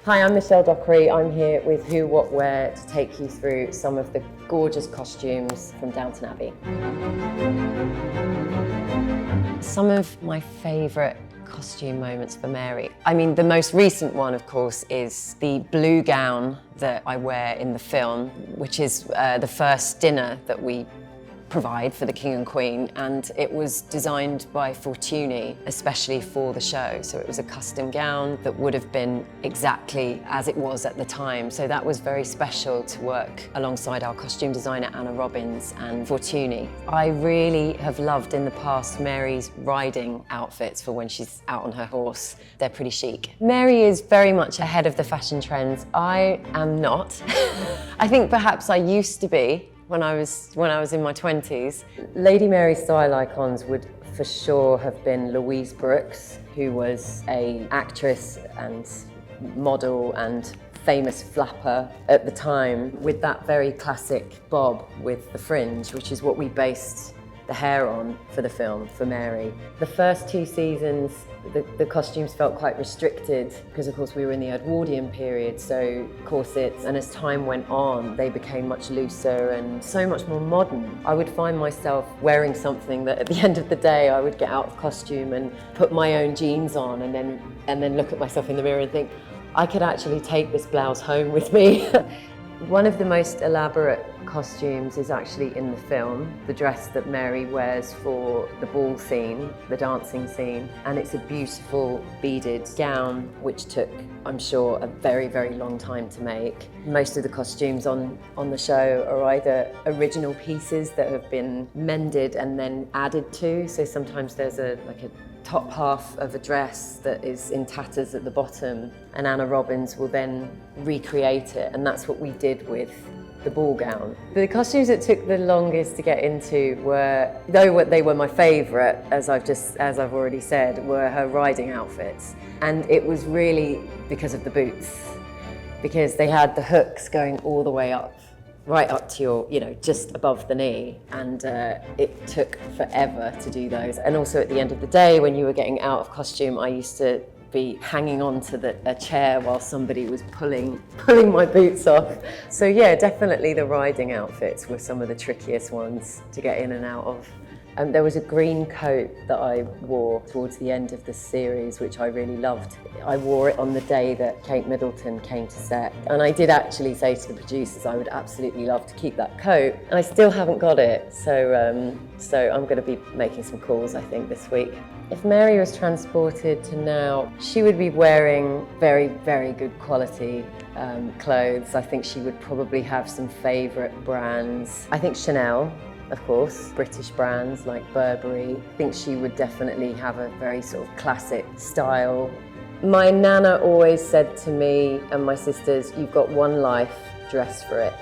Hi, I'm Michelle Dockery. I'm here with Who, What, Where to take you through some of the gorgeous costumes from Downton Abbey. Some of my favourite costume moments for Mary. I mean, the most recent one, of course, is the blue gown that I wear in the film, which is the first dinner that we provide for the King and Queen, and it was designed by Fortuny, especially for the show. So it was a custom gown that would have been exactly as it was at the time. So that was very special to work alongside our costume designer, Anna Robbins, and Fortuny. I really have loved in the past Mary's riding outfits for when she's out on her horse. They're pretty chic. Mary is very much ahead of the fashion trends. I am not. I think perhaps I used to be, when I was in my 20s. Lady Mary's style icons would for sure have been Louise Brooks, who was an actress and model and famous flapper at the time, with that very classic bob with the fringe, which is what we based the hair on for the film, for Mary. The first 2 seasons, the costumes felt quite restricted because, of course, we were in the Edwardian period, so corsets, and as time went on, they became much looser and so much more modern. I would find myself wearing something that at the end of the day, I would get out of costume and put my own jeans on and then look at myself in the mirror and think, I could actually take this blouse home with me. One of the most elaborate costumes is actually in the film, the dress that Mary wears for the ball scene, the dancing scene, and it's a beautiful beaded gown which took, I'm sure, a very, very long time to make. Most of the costumes on the show are either original pieces that have been mended and then added to, so sometimes there's a top half of a dress that is in tatters at the bottom, and Anna Robbins will then recreate it, and that's what we did with the ball gown. The costumes that took the longest to get into were, though they were my favourite, as I've already said, were her riding outfits. And it was really because of the boots, because they had the hooks going all the way up, right up to your, just above the knee, and it took forever to do those. And also at the end of the day, when you were getting out of costume, I used to be hanging on to a chair while somebody was pulling my boots off. So yeah, definitely the riding outfits were some of the trickiest ones to get in and out of. There was a green coat that I wore towards the end of the series, which I really loved. I wore it on the day that Kate Middleton came to set. And I did actually say to the producers I would absolutely love to keep that coat. And I still haven't got it, so I'm going to be making some calls, I think, this week. If Mary was transported to now, she would be wearing very, very good quality clothes. I think she would probably have some favourite brands. I think Chanel, of course, British brands like Burberry. I think she would definitely have a very sort of classic style. My nana always said to me and my sisters, you've got one life, dress for it.